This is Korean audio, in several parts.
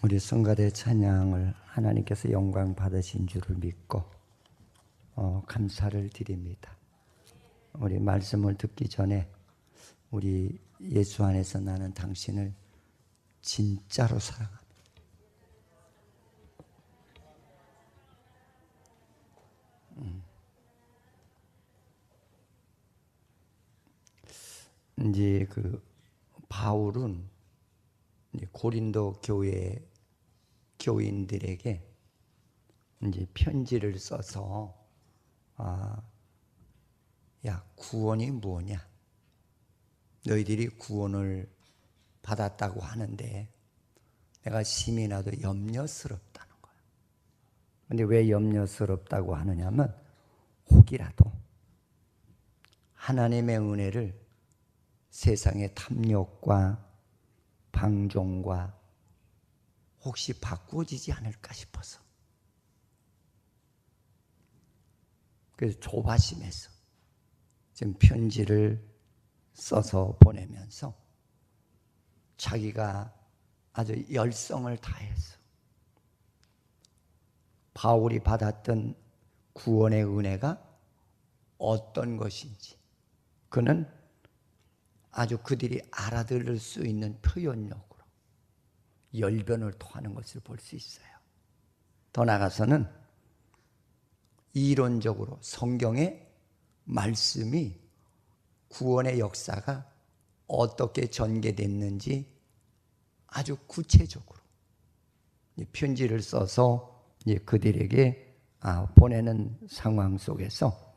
우리 성가대 찬양을 하나님께서 영광 받으신 줄을 믿고 감사를 드립니다. 우리 말씀을 듣기 전에 우리 예수 안에서 나는 당신을 진짜로 사랑합니다. 이제 바울은 고린도 교회 교인들에게 이제 편지를 써서 야, 구원이 뭐냐? 너희들이 구원을 받았다고 하는데 내가 심히 나도 염려스럽다는 거야. 근데 왜 염려스럽다고 하느냐면 혹이라도 하나님의 은혜를 세상의 탐욕과 방종과 혹시 바꾸어지지 않을까 싶어서, 그래서 조바심에서 지금 편지를 써서 보내면서 자기가 아주 열성을 다해서 바울이 받았던 구원의 은혜가 어떤 것인지 그는 아주 그들이 알아들을 수 있는 표현력으로 열변을 토하는 것을 볼 수 있어요. 더 나아가서는 이론적으로 성경의 말씀이 구원의 역사가 어떻게 전개됐는지 아주 구체적으로 편지를 써서 그들에게 보내는 상황 속에서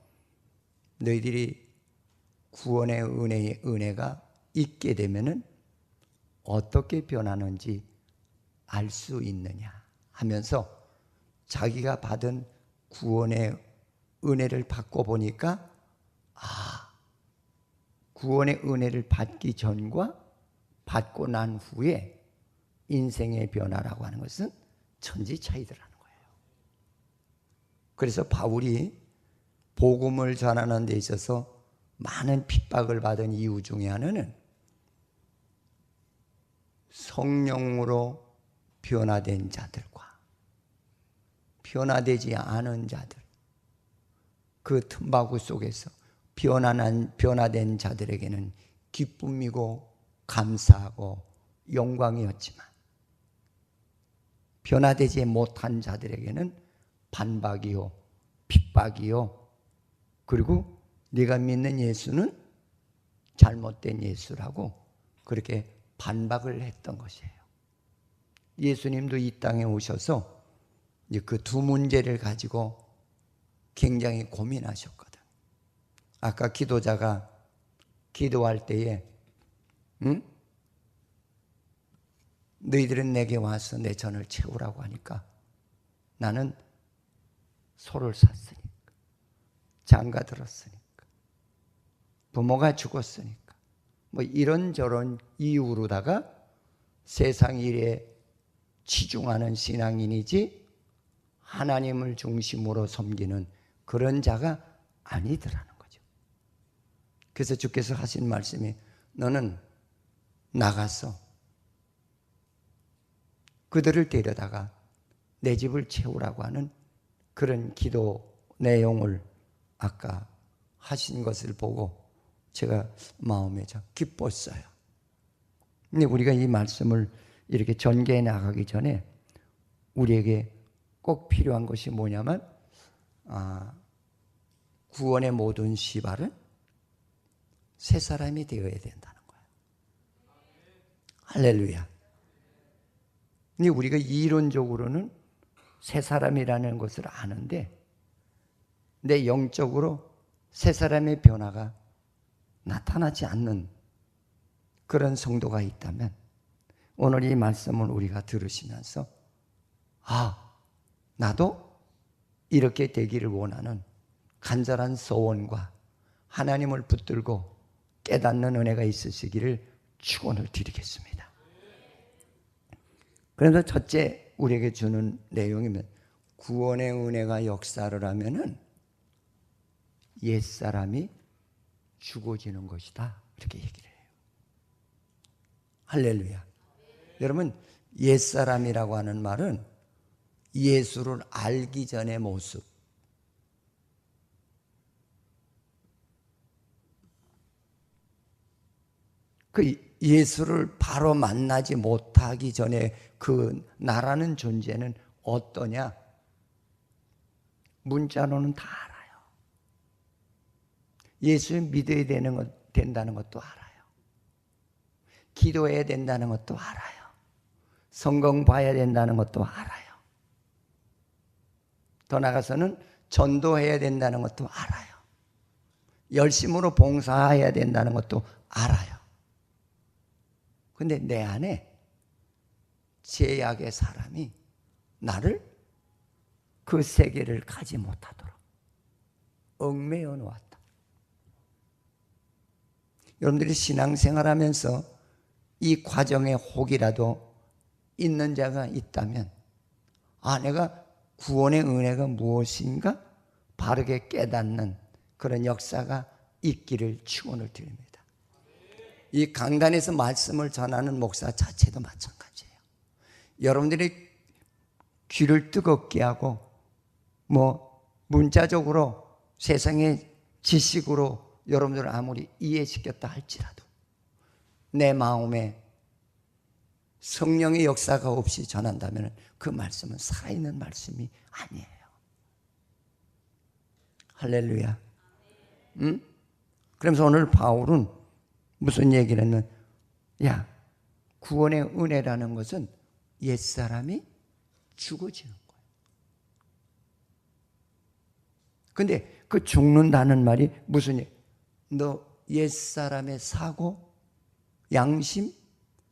너희들이 구원의 은혜가 있게 되면은 어떻게 변하는지 알 수 있느냐 하면서 자기가 받은 구원의 은혜를 받고 보니까 구원의 은혜를 받기 전과 받고 난 후에 인생의 변화라고 하는 것은 천지 차이더라는 거예요. 그래서 바울이 복음을 전하는 데 있어서 많은 핍박을 받은 이유 중에 하나는 성령으로 변화된 자들과 변화되지 않은 자들, 그 틈바구 속에서 변화된 자들에게는 기쁨이고 감사하고 영광이었지만 변화되지 못한 자들에게는 반박이요 핍박이요, 그리고 네가 믿는 예수는 잘못된 예수라고 그렇게 반박을 했던 것이에요. 예수님도 이 땅에 오셔서 그 두 문제를 가지고 굉장히 고민하셨거든. 아까 기도자가 기도할 때에 너희들은 내게 와서 내 전을 채우라고 하니까 나는 소를 샀으니까, 장가 들었으니까, 부모가 죽었으니까 이런저런 이유로다가 세상 일에 치중하는 신앙인이지 하나님을 중심으로 섬기는 그런 자가 아니더라는 거죠. 그래서 주께서 하신 말씀이 너는 나가서 그들을 데려다가 내 집을 채우라고 하는 그런 기도 내용을 아까 하신 것을 보고 제가 마음에 참 기뻤어요. 근데 우리가 이 말씀을 이렇게 전개해 나가기 전에 우리에게 꼭 필요한 것이 뭐냐면 구원의 모든 시발은 새 사람이 되어야 된다는 거예요. 할렐루야. 근데 우리가 이론적으로는 새 사람이라는 것을 아는데 내 영적으로 새 사람의 변화가 나타나지 않는 그런 성도가 있다면 오늘 이 말씀을 우리가 들으시면서 나도 이렇게 되기를 원하는 간절한 소원과 하나님을 붙들고 깨닫는 은혜가 있으시기를 축원을 드리겠습니다. 그래서 첫째 우리에게 주는 내용이면 구원의 은혜가 역사를 하면은 옛사람이 죽어지는 것이다, 이렇게 얘기를 해요. 할렐루야. 여러분, 옛사람이라고 하는 말은 예수를 알기 전의 모습. 그 예수를 바로 만나지 못하기 전에 그 나라는 존재는 어떠냐? 문자로는 다 알아요. 예수 믿어야 된다는 것도 알아요. 기도해야 된다는 것도 알아요. 성경 봐야 된다는 것도 알아요. 더 나아가서는 전도해야 된다는 것도 알아요. 열심으로 봉사해야 된다는 것도 알아요. 근데 내 안에 죄악의 사람이 나를 그 세계를 가지 못하도록 얽매여 놓았다. 여러분들이 신앙생활하면서 이 과정에 혹이라도 있는 자가 있다면, 내가 구원의 은혜가 무엇인가 바르게 깨닫는 그런 역사가 있기를 축원을 드립니다. 이 강단에서 말씀을 전하는 목사 자체도 마찬가지예요. 여러분들이 귀를 뜨겁게 하고 문자적으로 세상의 지식으로 여러분들을 아무리 이해시켰다 할지라도 내 마음에 성령의 역사가 없이 전한다면 그 말씀은 살아있는 말씀이 아니에요. 할렐루야. 응? 그러면서 오늘 바울은 무슨 얘기를 했냐면, 구원의 은혜라는 것은 옛사람이 죽어지는 거예요. 근데 그 죽는다는 말이 무슨 얘기? 너 옛사람의 사고, 양심,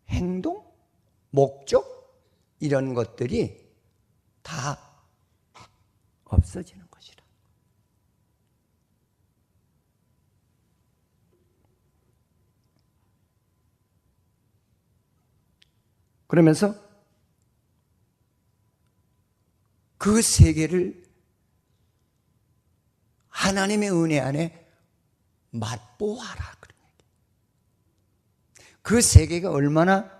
행동, 목적 이런 것들이 다 없어지는 것이라. 그러면서 그 세계를 하나님의 은혜 안에 맛보아라. 그 세계가 얼마나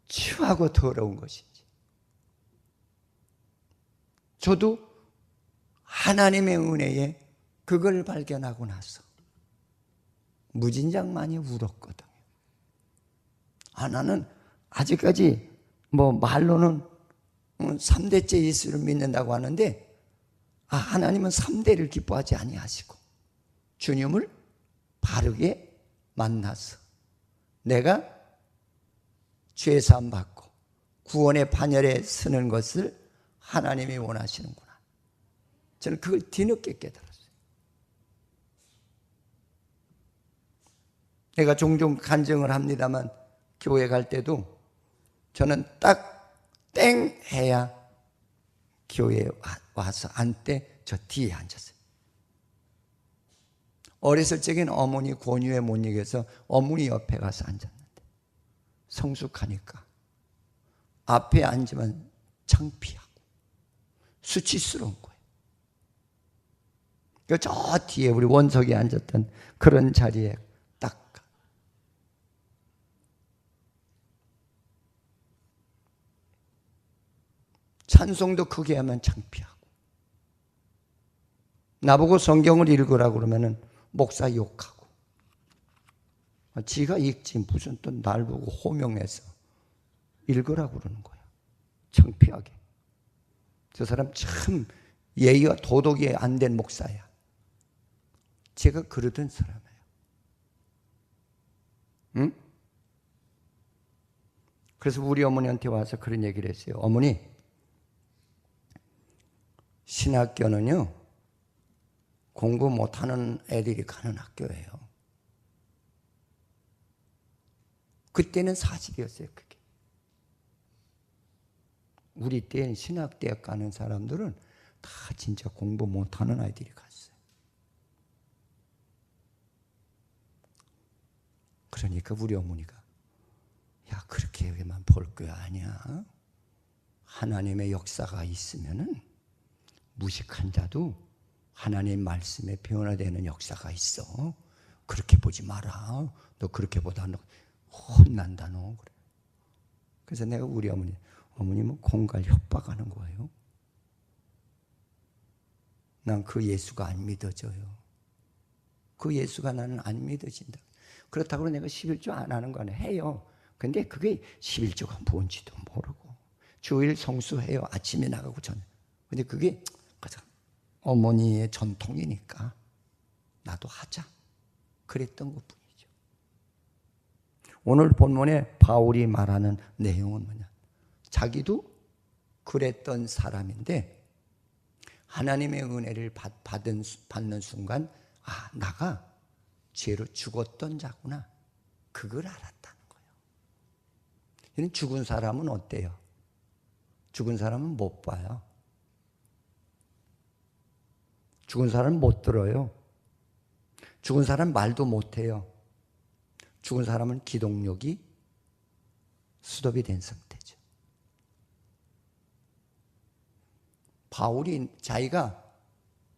추하고 더러운 것인지. 저도 하나님의 은혜에 그걸 발견하고 나서 무진장 많이 울었거든요. 나는 아직까지 말로는 3대째 예수를 믿는다고 하는데, 하나님은 3대를 기뻐하지 아니하시고 주님을 바르게 만나서 내가 죄사함 받고 구원의 반열에 서는 것을 하나님이 원하시는구나. 저는 그걸 뒤늦게 깨달았어요. 내가 종종 간증을 합니다만 교회 갈 때도 저는 딱 땡 해야 교회에 와서 앉되 저 뒤에 앉았어요. 어렸을 적엔 어머니 권유에 못 이겨서 어머니 옆에 가서 앉았는데 성숙하니까 앞에 앉으면 창피하고 수치스러운 거예요. 저 뒤에 우리 원석이 앉았던 그런 자리에 딱 찬송도 크게 하면 창피하고, 나보고 성경을 읽으라고 그러면은 목사 욕하고, 지가 읽지 무슨 또 날 보고 호명해서 읽으라고 그러는 거야. 창피하게. 저 사람 참 예의와 도덕이 안 된 목사야. 제가 그러던 사람이에요. 응? 그래서 우리 어머니한테 와서 그런 얘기를 했어요. 어머니, 신학교는요 공부 못하는 애들이 가는 학교예요. 그때는 사실이었어요. 그게. 우리 때는 신학대학 가는 사람들은 다 진짜 공부 못하는 아이들이 갔어요. 그러니까 우리 어머니가 그렇게 여기만 볼 거야 아니야. 하나님의 역사가 있으면은 무식한 자도 하나님 말씀에 변화되는 역사가 있어. 그렇게 보지 마라. 너 그렇게 보다 너 혼난다 너. 그래. 그래서 내가 우리 어머님은 공갈 협박하는 거예요. 난 그 예수가 안 믿어져요. 그 예수가 나는 안 믿어진다. 그렇다고 내가 11조 안 하는 거 아니에요. 해요. 근데 그게 11조가 뭔지도 모르고 주일 성수해요. 아침에 나가고 전에. 근데 그게 어머니의 전통이니까 나도 하자. 그랬던 것뿐이죠. 오늘 본문에 바울이 말하는 내용은 뭐냐? 자기도 그랬던 사람인데 하나님의 은혜를 받는 순간 나가 죄로 죽었던 자구나. 그걸 알았다는 거예요. 이는 죽은 사람은 어때요? 죽은 사람은 못 봐요. 죽은 사람은 못 들어요. 죽은 사람은 말도 못 해요. 죽은 사람은 기동력이 스톱이 된 상태죠. 바울이 자기가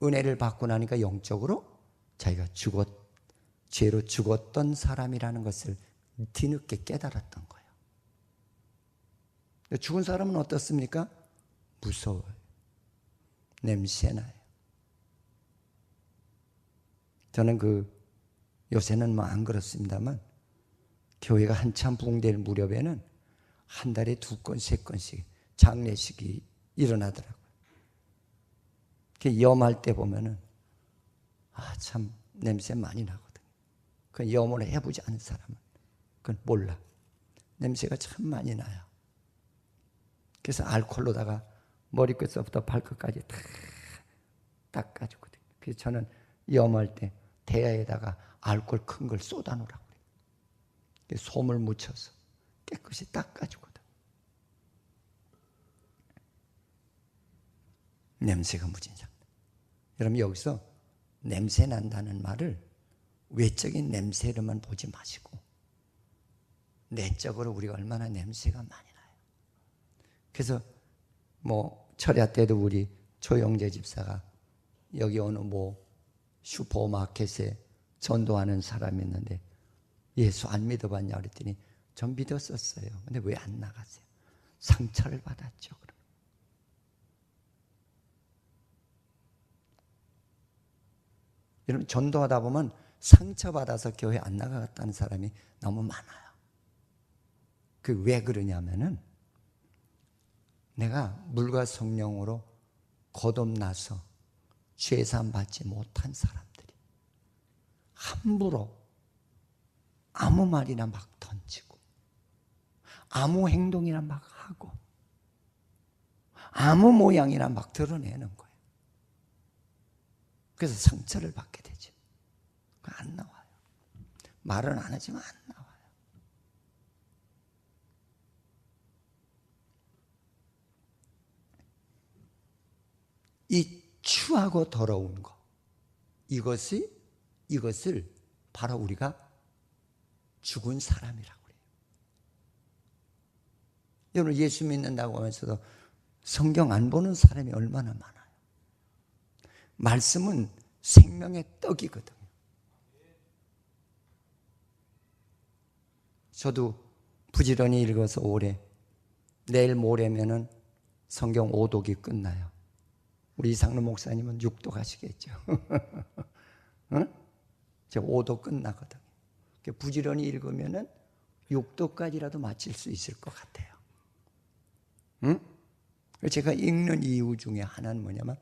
은혜를 받고 나니까 영적으로 자기가 죄로 죽었던 사람이라는 것을 뒤늦게 깨달았던 거예요. 죽은 사람은 어떻습니까? 무서워요. 냄새나요. 저는 요새는 안 그렇습니다만 교회가 한참 부흥될 무렵에는 한 달에 2건, 3건씩 장례식이 일어나더라고요. 염할 때 보면은 참 냄새 많이 나거든요. 그 염을 해보지 않은 사람은 그건 몰라. 냄새가 참 많이 나요. 그래서 알코올로다가 머리끝부터 발끝까지 다 닦아주거든요. 그래서 저는 염할 때 대야에다가 알코올 큰 걸 쏟아놓으라고 그래요. 솜을 묻혀서 깨끗이 닦아주거든. 냄새가 무진장. 여러분 여기서 냄새 난다는 말을 외적인 냄새로만 보지 마시고 내적으로 우리가 얼마나 냄새가 많이 나요. 그래서 철야 때도 우리 조영재 집사가 여기 어느 슈퍼마켓에 전도하는 사람이 있는데 예수 안 믿어봤냐 그랬더니 전 믿었었어요. 근데 왜 안 나가세요? 상처를 받았죠. 여러분 전도하다 보면 상처받아서 교회 안 나갔다는 사람이 너무 많아요. 왜 그러냐면은 내가 물과 성령으로 거듭나서 죄사함 받지 못한 사람들이 함부로 아무 말이나 막 던지고 아무 행동이나 막 하고 아무 모양이나 막 드러내는 거예요. 그래서 상처를 받게 되죠. 안 나와요. 말은 안 하지만 안 나와요. 이 추하고 더러운 거, 이것을 바로 우리가 죽은 사람이라고 그래요. 여러분 예수 믿는다고 하면서도 성경 안 보는 사람이 얼마나 많아요. 말씀은 생명의 떡이거든요. 저도 부지런히 읽어서 올해 내일 모레면은 성경 5독이 끝나요. 우리 이상로 목사님은 6독 하시겠죠. 응? 저 5독 끝나거든요. 부지런히 읽으면은 6독까지라도 마칠 수 있을 것 같아요. 응? 제가 읽는 이유 중에 하나는 뭐냐면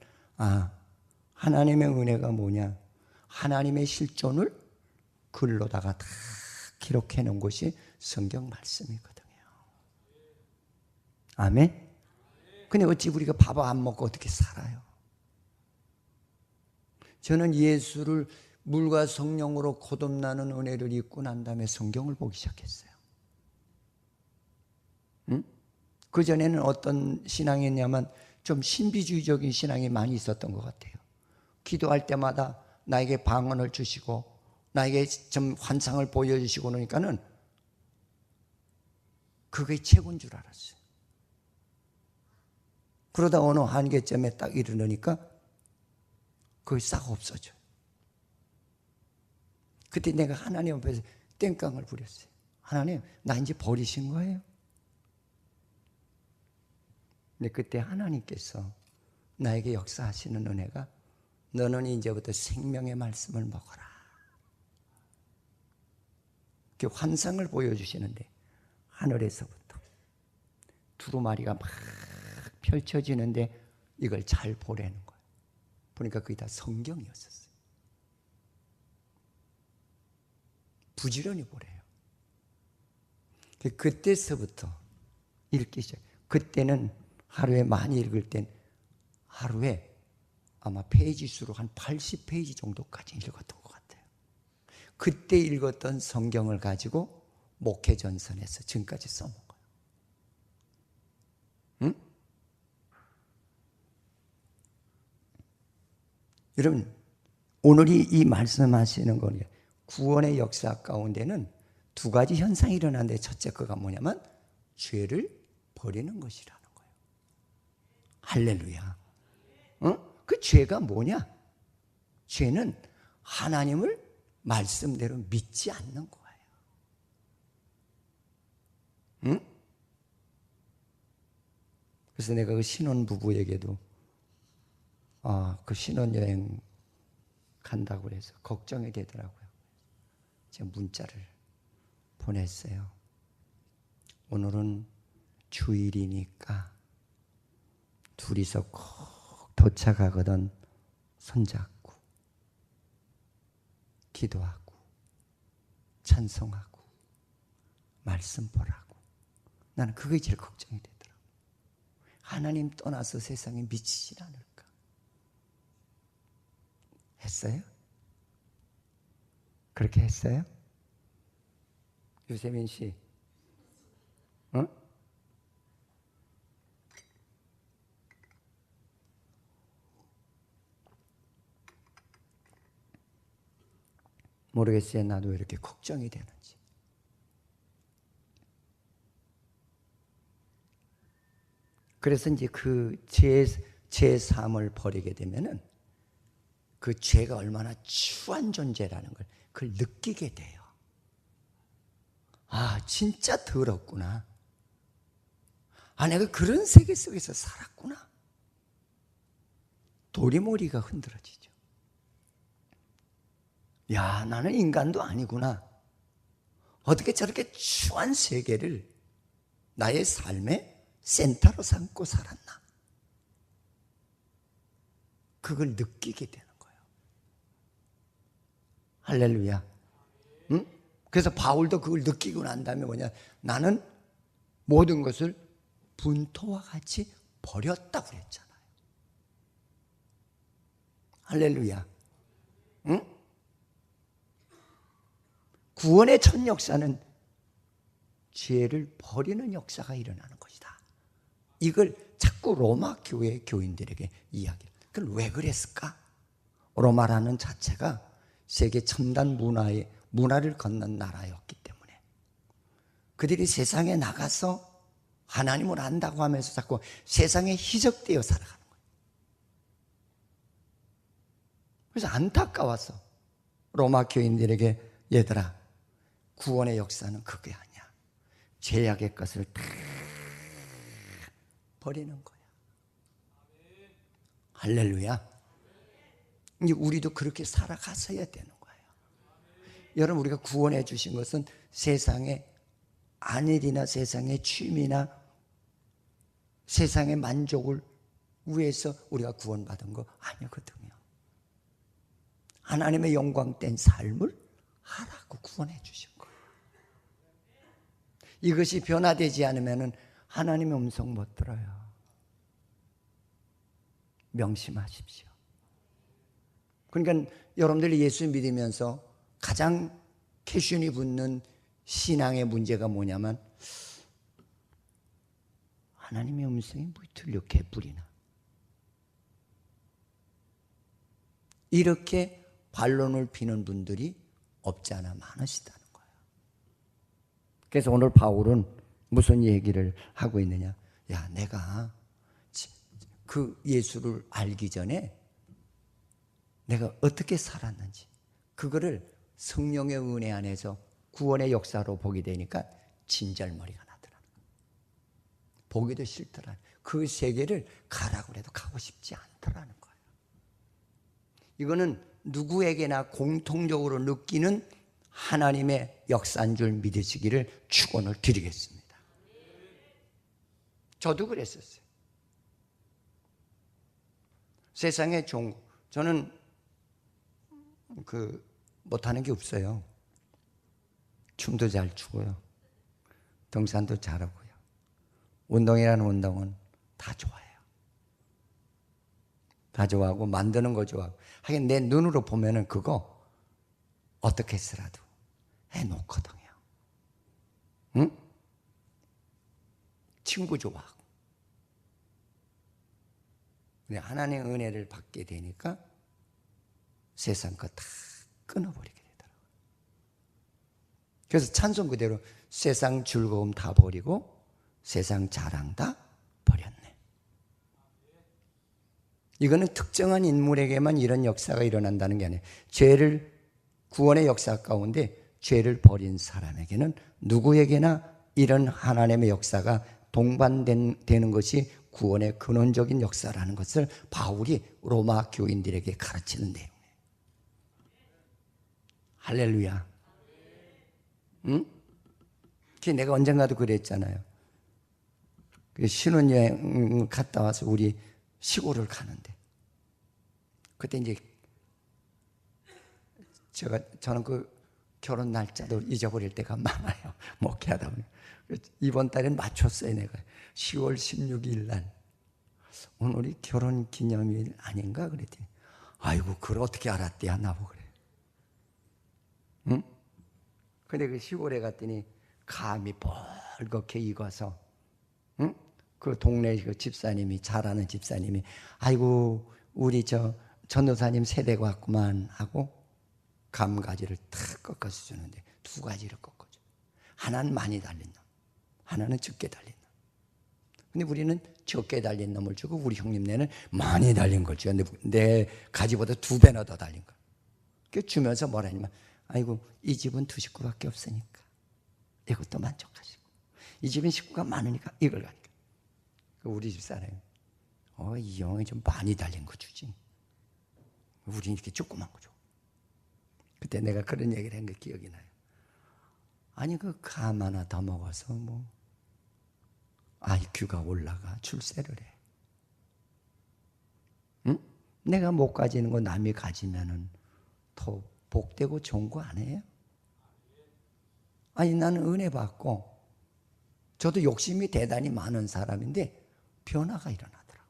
하나님의 은혜가 뭐냐? 하나님의 실존을 글로다가 다 기록해 놓은 것이 성경 말씀이거든요. 아멘? 근데 어찌 우리가 밥 안 먹고 어떻게 살아요? 저는 예수를 물과 성령으로 거듭나는 은혜를 입고 난 다음에 성경을 보기 시작했어요. 응? 그전에는 어떤 신앙이었냐면 좀 신비주의적인 신앙이 많이 있었던 것 같아요. 기도할 때마다 나에게 방언을 주시고 나에게 좀 환상을 보여주시고 그러니까는 그게 최고인 줄 알았어요. 그러다 어느 한계점에 딱 이르니까 그게 싹 없어져요. 그때 내가 하나님 앞에서 땡깡을 부렸어요. 하나님, 나 이제 버리신 거예요? 근데 그때 하나님께서 나에게 역사하시는 은혜가 너는 이제부터 생명의 말씀을 먹어라. 그 환상을 보여주시는데 하늘에서부터 두루마리가 막 펼쳐지는데 이걸 잘 보라는 거예요. 보니까 그게 다 성경이었었어요. 부지런히 보래요. 그때서부터 읽기 시작. 그때는 하루에 많이 읽을 땐 하루에 아마 페이지 수로 한 80페이지 정도까지 읽었던 것 같아요. 그때 읽었던 성경을 가지고 목회전선에서 지금까지 써먹어요. 응? 여러분, 오늘이 이 말씀하시는 거예요. 구원의 역사 가운데는 두 가지 현상이 일어나는데 첫째 거가 뭐냐면 죄를 버리는 것이라는 거예요. 할렐루야. 그 죄가 뭐냐? 죄는 하나님을 말씀대로 믿지 않는 거예요. 응? 그래서 내가 그 신혼부부에게도 그 신혼여행 간다고 해서 걱정이 되더라고요. 제가 문자를 보냈어요. 오늘은 주일이니까 둘이서 꼭 도착하거든 손잡고 기도하고 찬송하고 말씀 보라고. 나는 그게 제일 걱정이 되더라고요. 하나님 떠나서 세상에 미치질 않을까. 했어요? 그렇게 했어요? 유세민 씨, 어? 모르겠어요. 나도 왜 이렇게 걱정이 되는지. 그래서 이제 그 제 삶을 버리게 되면은 그 죄가 얼마나 추한 존재라는 걸 그걸 느끼게 돼요. 진짜 더럽구나. 내가 그런 세계 속에서 살았구나. 도리머리가 흔들어지죠. 야, 나는 인간도 아니구나. 어떻게 저렇게 추한 세계를 나의 삶의 센터로 삼고 살았나. 그걸 느끼게 되는 거예요. 할렐루야. 응? 그래서 바울도 그걸 느끼고 난 다음에 뭐냐. 나는 모든 것을 분토와 같이 버렸다고 그랬잖아요. 할렐루야. 응? 구원의 첫 역사는 죄를 버리는 역사가 일어나는 것이다. 이걸 자꾸 로마 교회 교인들에게 이야기해요. 그걸 왜 그랬을까? 로마라는 자체가 세계 첨단 문화를 건넌 나라였기 때문에 그들이 세상에 나가서 하나님을 안다고 하면서 자꾸 세상에 희적되어 살아가는 거예요. 그래서 안타까워서 로마 교인들에게 얘들아, 구원의 역사는 그게 아니야. 죄악의 것을 다 버리는 거야. 할렐루야. 이제 우리도 그렇게 살아가서야 되는 거예요. 여러분, 우리가 구원해 주신 것은 세상의 안일이나 세상의 취미나 세상의 만족을 위해서 우리가 구원받은 거 아니거든요. 하나님의 영광된 삶을 하라고 구원해 주신 거예요. 이것이 변화되지 않으면 하나님의 음성 못 들어요. 명심하십시오. 그러니까 여러분들이 예수 믿으면서 가장 캐션이 붙는 신앙의 문제가 뭐냐면 하나님의 음성이 뭐 들려 개뿔이나 이렇게 반론을 피는 분들이 없지 않아 많으시다는 거예요. 그래서 오늘 바울은 무슨 얘기를 하고 있느냐. 야, 내가 그 예수를 알기 전에 내가 어떻게 살았는지 그거를 성령의 은혜 안에서 구원의 역사로 보게 되니까 진절머리가 나더라고요. 보기도 싫더라. 그 세계를 가라고 해도 가고 싶지 않더라는 거예요. 이거는 누구에게나 공통적으로 느끼는 하나님의 역사인 줄 믿으시기를 축원을 드리겠습니다. 저도 그랬었어요. 세상에 저는 못하는 게 없어요. 춤도 잘 추고요. 등산도 잘하고요. 운동이라는 운동은 다 좋아해요. 다 좋아하고 만드는 거 좋아하고. 하긴 내 눈으로 보면은 그거 어떻게 해서라도 해놓거든요. 응? 친구 좋아하고. 근데 하나님의 은혜를 받게 되니까 세상 거 다 끊어버리게 되더라고요. 그래서 찬송 그대로 세상 즐거움 다 버리고 세상 자랑 다 버렸네. 이거는 특정한 인물에게만 이런 역사가 일어난다는 게 아니에요. 구원의 역사 가운데 죄를 버린 사람에게는 누구에게나 이런 하나님의 역사가 동반되는 것이 구원의 근원적인 역사라는 것을 바울이 로마 교인들에게 가르치는 내용이에요. 할렐루야. 응? 내가 언젠가도 그랬잖아요. 신혼여행 갔다 와서 우리 시골을 가는데 그때 이제 저는 그 결혼 날짜도 잊어버릴 때가 많아요. 목회하다 보니. 이번 달엔 맞췄어요. 내가 10월 16일 날 오늘이 결혼 기념일 아닌가 그랬더니 아이고 그걸 어떻게 알았대야 나보고 그래. 응? 근데 그 시골에 갔더니 감이 벌겋게 익어서 응? 그 동네 그 집사님이 잘 아는 집사님이 아이고 우리 전도사님 세대가 왔구만 하고 감가지를 탁 꺾어서 주는데 두 가지를 꺾어줘. 하나는 많이 달린 놈, 하나는 적게 달린 놈. 근데 우리는 적게 달린 놈을 주고 우리 형님네는 많이 달린 걸 줘요. 내 가지보다 2배나 더 달린 거. 그 주면서 뭐라 하냐면 아이고 이 집은 2 식구밖에 없으니까 이것도 만족하시고 이 집은 식구가 많으니까 이걸 가니까 우리 집 사람이 이 형이 좀 많이 달린 거 주지. 우리는 이렇게 조그만 거 줘. 그때 내가 그런 얘기를 한 게 기억이 나요. 아니 그 감 하나 더 먹어서 뭐 IQ가 올라가 출세를 해. 응? 내가 못 가지는 거 남이 가지면은 더 복되고 좋은 거 아니에요? 아니 나는 은혜 받고 저도 욕심이 대단히 많은 사람인데 변화가 일어나더라고.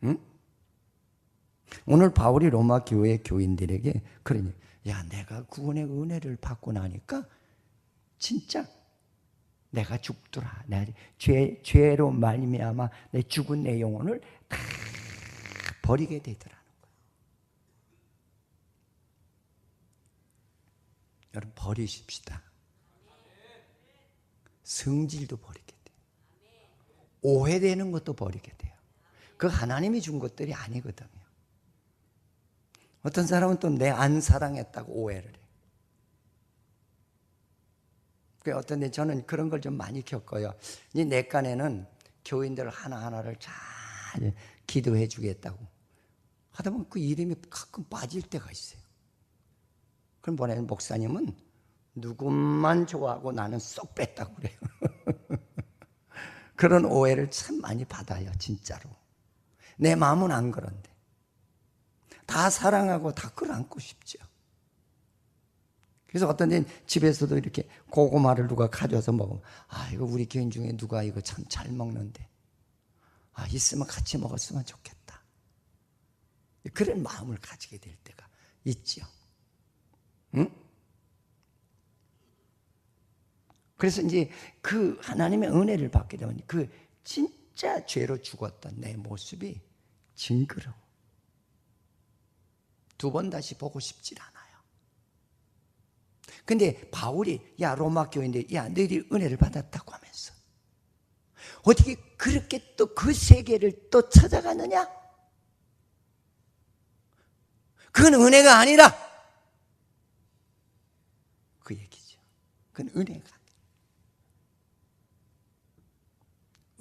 응? 오늘 바울이 로마 교회 교인들에게 그러니 내가 구원의 은혜를 받고 나니까 진짜 내가 죽더라. 죄로 말미암아 내 죽은 내 영혼을 다 버리게 되더라는 거예요. 여러분 버리십시다. 성질도 버리게 돼요. 오해되는 것도 버리게 돼요. 그 하나님이 준 것들이 아니거든요. 어떤 사람은 또 내 안 사랑했다고 오해를 해요. 어떤 데 저는 그런 걸 좀 많이 겪어요. 내 깐에는 교인들 하나하나를 잘 기도해 주겠다고 하다 보면 그 이름이 가끔 빠질 때가 있어요. 그럼 뭐냐면 목사님은 누구만 좋아하고 나는 쏙 뺐다고 그래요. 그런 오해를 참 많이 받아요. 진짜로. 내 마음은 안 그런데 다 사랑하고 다 끌어안고 싶죠. 그래서 어떤 데는 집에서도 이렇게 고구마를 누가 가져와서 먹으면 이거 우리 교인 중에 누가 이거 참 잘 먹는데 있으면 같이 먹었으면 좋겠다. 그런 마음을 가지게 될 때가 있죠. 응? 그래서 이제 그 하나님의 은혜를 받게 되면 그 진짜 죄로 죽었던 내 모습이 징그러워. 2번 다시 보고 싶질 않아요. 근데 바울이 로마 교인들 너희들이 은혜를 받았다고 하면서 어떻게 그렇게 또 그 세계를 또 찾아가느냐? 그건 은혜가 아니라 그 얘기죠. 그건 은혜가 아니라.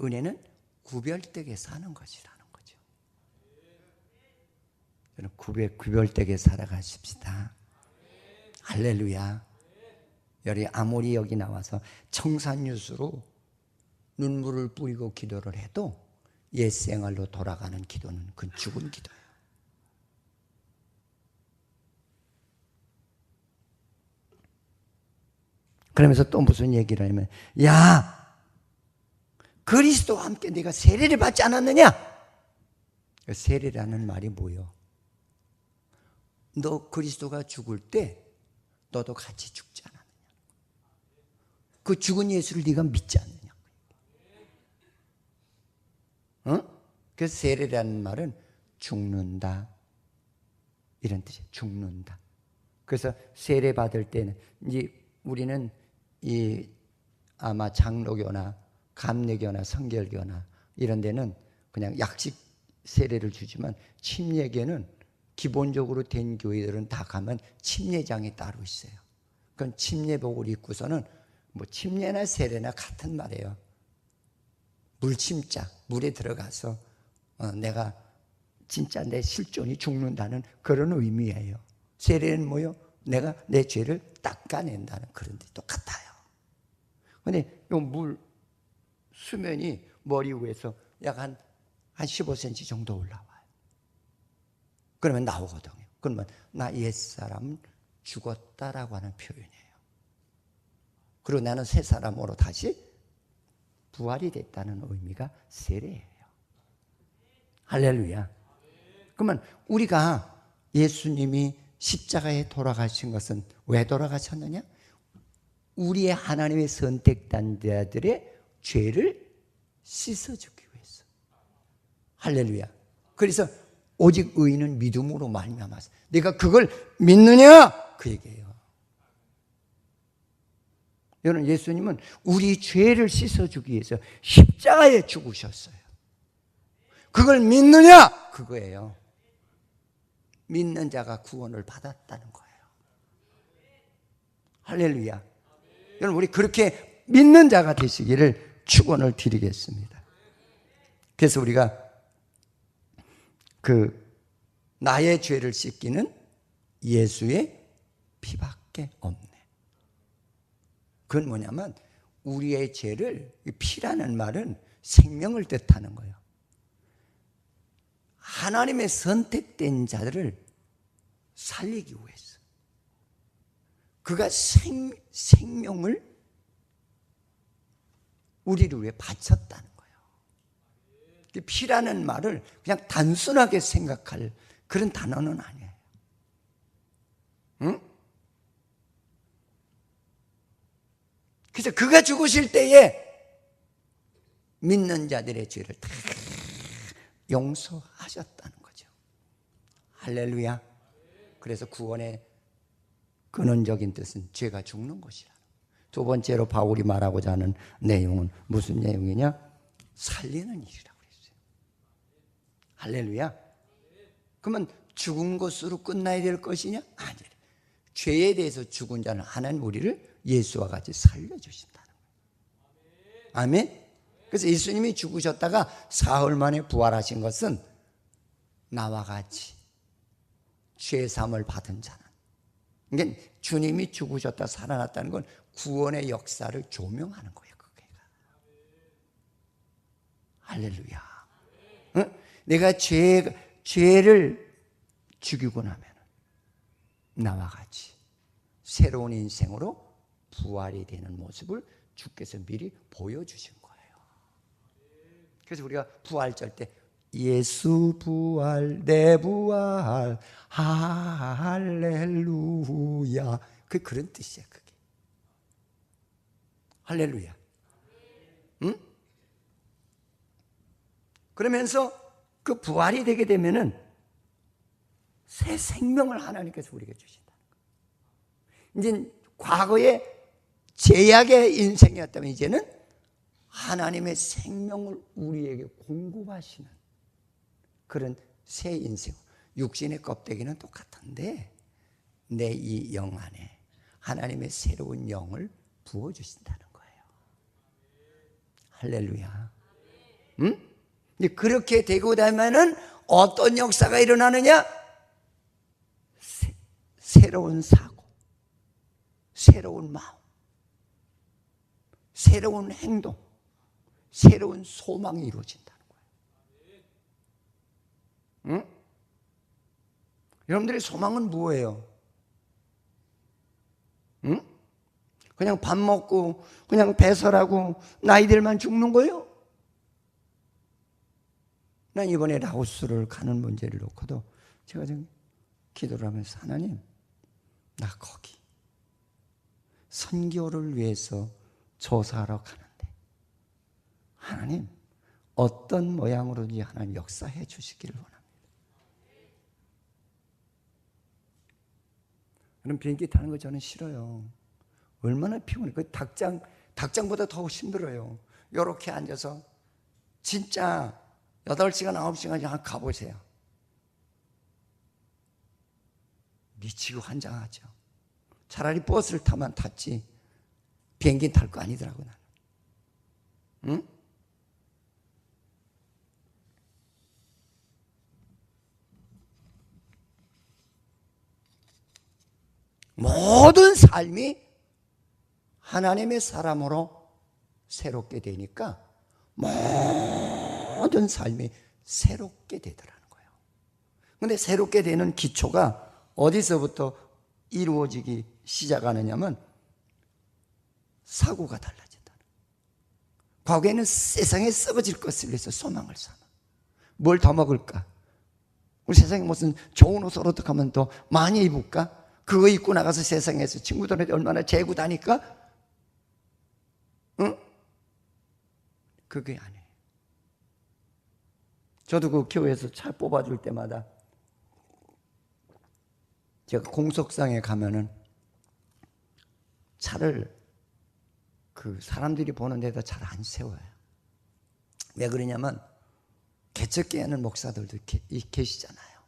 은혜는 구별되게 사는 것이라는 거죠. 저는 구별되게 살아가십시다. 할렐루야. 아무리 여기 나와서 청산유수로 눈물을 뿌리고 기도를 해도 옛생활로 돌아가는 기도는 그건 죽은 기도예요. 그러면서 또 무슨 얘기를 하냐면, 야, 그리스도와 함께 네가 세례를 받지 않았느냐? 세례라는 말이 뭐예요? 너 그리스도가 죽을 때 너도 같이 죽지 않았느냐? 그 죽은 예수를 네가 믿지 않느냐? 그래서 세례라는 말은 죽는다, 이런 뜻이에요. 죽는다. 그래서 세례 받을 때는 이제 우리는 아마 장로교나 감리교나 성결교나 이런 데는 그냥 약식 세례를 주지만, 침례교는 기본적으로 된 교회들은 다 가면 침례장이 따로 있어요. 그건 침례복을 입고서는 뭐 침례나 세례나 같은 말이에요. 물침자, 물에 들어가서 내가 진짜 내 실존이 죽는다는 그런 의미예요. 세례는 뭐요? 내가 내 죄를 닦아낸다는 그런 데 똑같아요. 근데 이 물 수면이 머리 위에서 약 한 15cm 정도 올라와요. 그러면 나오거든요. 그러면 나 옛사람은 죽었다라고 하는 표현이에요. 그리고 나는 새 사람으로 다시 부활이 됐다는 의미가 세례예요. 할렐루야. 그러면 우리가 예수님이 십자가에 돌아가신 것은 왜 돌아가셨느냐? 우리의 하나님의 선택된 자들의 죄를 씻어주기 위해서. 할렐루야. 그래서 오직 의인은 믿음으로 말미암아서. 내가 그걸 믿느냐? 그 얘기예요. 여러분, 예수님은 우리 죄를 씻어주기 위해서 십자가에 죽으셨어요. 그걸 믿느냐? 그거예요. 믿는 자가 구원을 받았다는 거예요. 할렐루야. 여러분, 우리 그렇게 믿는 자가 되시기를 축원을 드리겠습니다. 그래서 우리가 나의 죄를 씻기는 예수의 피밖에 없네. 그건 뭐냐면, 우리의 죄를, 피라는 말은 생명을 뜻하는 거예요. 하나님의 선택된 자들을 살리기 위해서 그가 생명을 우리를 위해 바쳤다는 거예요. 피라는 말을 그냥 단순하게 생각할 그런 단어는 아니에요. 응? 그래서 그가 죽으실 때에 믿는 자들의 죄를 다 용서하셨다는 거죠. 할렐루야. 그래서 구원의 근원적인 뜻은 죄가 죽는 것이라. 두 번째로 바울이 말하고자 하는 내용은 무슨 내용이냐? 살리는 일이라고 그랬어요. 할렐루야. 그러면 죽은 것으로 끝나야 될 것이냐? 아니래. 죄에 대해서 죽은 자는 하나님 우리를 예수와 같이 살려주신다는 거예요. 아멘. 그래서 예수님이 죽으셨다가 사흘 만에 부활하신 것은 나와 같이 죄 사함을 받은 자는, 그러니까 주님이 죽으셨다 살아났다는 건 구원의 역사를 조명하는 거예요. 그게. 할렐루야. 응? 내가 죄를 죽이고 나면 나와 같이 새로운 인생으로 부활이 되는 모습을 주께서 미리 보여주신 거예요. 그래서 우리가 부활절 때 예수 부활 내 부활 할렐루야, 그런 뜻이야. 그게 할렐루야. 응? 그러면서 그 부활이 되게 되면은 새 생명을 하나님께서 우리에게 주신다. 이제 과거에 죄악의 인생이었다면 이제는 하나님의 생명을 우리에게 공급하시는 그런 새 인생. 육신의 껍데기는 똑같은데 내 이 영 안에 하나님의 새로운 영을 부어주신다는 거예요. 할렐루야. 그렇게 되고 나면은 어떤 역사가 일어나느냐? 새로운 사고, 새로운 마음, 새로운 행동, 새로운 소망이 이루어진다는 거예요. 응? 여러분들의 소망은 뭐예요? 응? 그냥 밥 먹고 그냥 배설하고 나이들만 죽는 거예요? 난 이번에 라오스를 가는 문제를 놓고도 제가 좀 기도를 하면서 하나님, 나 거기 선교를 위해서 조사하러 가는데 하나님 어떤 모양으로든지 하나님 역사해 주시기를 원합니다. 그럼 비행기 타는 거 저는 싫어요. 얼마나 피곤해. 그 닭장보다 더 힘들어요. 이렇게 앉아서 진짜 8시간, 9시간 그냥 가보세요. 미치고 환장하죠. 차라리 버스를 타면 탔지 비행기 탈 거 아니더라고 나는. 응? 모든 삶이 하나님의 사람으로 새롭게 되니까 모든 삶이 새롭게 되더라는 거예요. 그런데 새롭게 되는 기초가 어디서부터 이루어지기 시작하느냐면 사고가 달라진다. 과거에는 세상에 썩어질 것을 위해서 소망을 삼아. 뭘 더 먹을까? 우리 세상에 무슨 좋은 옷을 어떻게 하면 더 많이 입을까? 그거 입고 나가서 세상에서 친구들한테 얼마나 재구다니까? 응? 그게 아니에요. 저도 그 교회에서 차 뽑아줄 때마다 제가 공석상에 가면은 차를 그 사람들이 보는 데다 잘 안 세워요. 왜 그러냐면 개척교회 하는 목사들도 계시잖아요.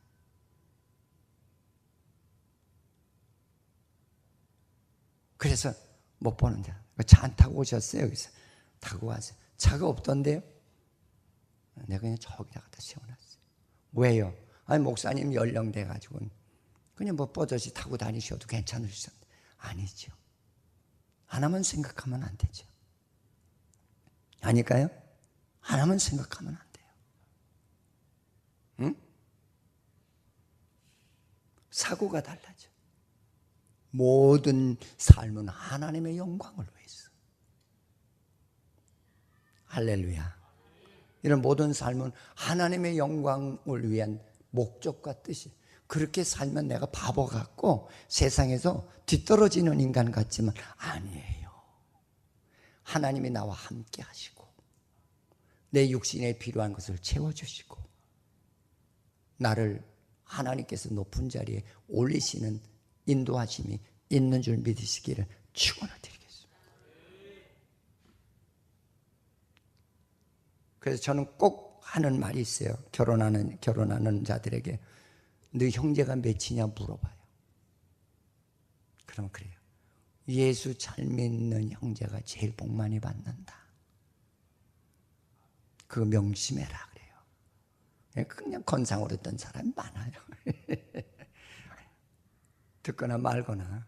그래서 못 보는데 차 안 타고 오셨어요? 그래서 타고 와서 차가 없던데요? 내가 그냥 저기다 갖다 세워놨어요. 왜요? 아니 목사님 연령돼 가지고 그냥 뭐 뻗어지 타고 다니셔도 괜찮으시던데. 아니죠. 하나만 생각하면 안 되죠. 아닐까요? 하나만 생각하면 안 돼요. 응? 사고가 달라져. 모든 삶은 하나님의 영광을 위해서. 할렐루야. 이런 모든 삶은 하나님의 영광을 위한 목적과 뜻이. 그렇게 살면 내가 바보 같고 세상에서 뒤떨어지는 인간 같지만 아니에요. 하나님이 나와 함께 하시고 내 육신에 필요한 것을 채워주시고 나를 하나님께서 높은 자리에 올리시는 인도하심이 있는 줄 믿으시기를 축원을 드리겠습니다. 그래서 저는 꼭 하는 말이 있어요. 결혼하는 자들에게 너 형제가 몇이냐 물어봐요. 그럼 그래요. 예수 잘 믿는 형제가 제일 복 많이 받는다. 그거 명심해라 그래요. 그냥 건상으로 했던 사람이 많아요. 듣거나 말거나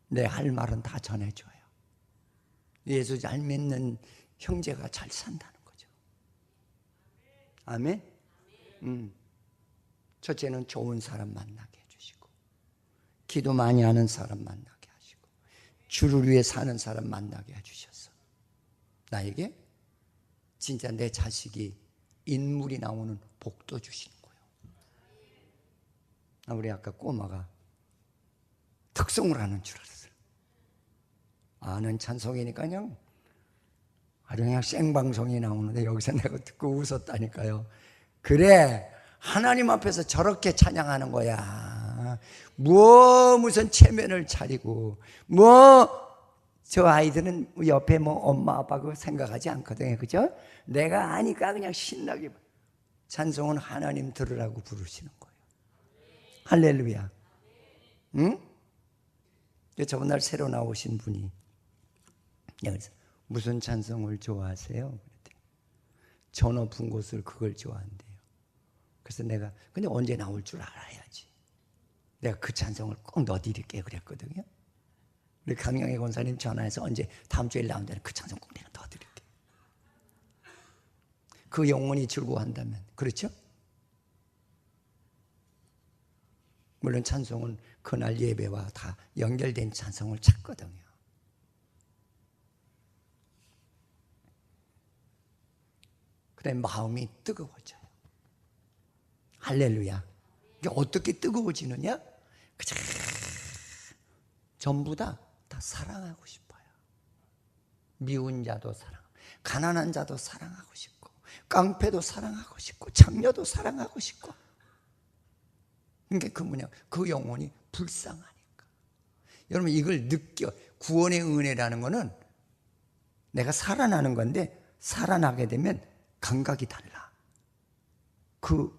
내 할 말은 다 전해줘요. 예수 잘 믿는 형제가 잘 산다는 거죠. 아멘? 첫째는 좋은 사람 만나게 해주시고 기도 많이 하는 사람 만나게 하시고 주를 위해 사는 사람 만나게 해주셔서 나에게 진짜 내 자식이 인물이 나오는 복도 주시는 거예요. 우리 아까 꼬마가 특성을 하는 줄 알았어요. 아는 찬송이니까 그냥 아주 그냥 생방송이 나오는데 여기서 내가 듣고 웃었다니까요. 그래 하나님 앞에서 저렇게 찬양하는 거야. 무슨 체면을 차리고 저 아이들은 옆에 엄마 아빠 그거 생각하지 않거든요. 그죠? 내가 아니까 그냥 신나게 찬송은 하나님 들으라고 부르시는 거예요. 할렐루야. 응? 저번 날 새로 나오신 분이 여기서 무슨 찬송을 좋아하세요? 저 높은 곳을 그걸 좋아한대요. 그래서 내가 근데 언제 나올 줄 알아야지. 내가 그 찬송을 꼭 넣어드릴게 그랬거든요. 우리 강영애 권사님 전화해서 언제 다음 주에 나온다는 그 찬송 꼭 내가 넣어드릴게. 그 영혼이 즐거워한다면 그렇죠? 물론 찬송은 그날 예배와 다 연결된 찬송을 찾거든요. 그다음에 마음이 뜨거워져요. 할렐루야. 이게 어떻게 뜨거워지느냐? 그저 전부 다 사랑하고 싶어요. 미운 자도 사랑, 가난한 자도 사랑하고 싶고, 깡패도 사랑하고 싶고, 장녀도 사랑하고 싶고. 그러니까 그 뭐냐? 그 영혼이 불쌍하니까. 여러분 이걸 느껴. 구원의 은혜라는 거는 내가 살아나는 건데 살아나게 되면 감각이 달라. 그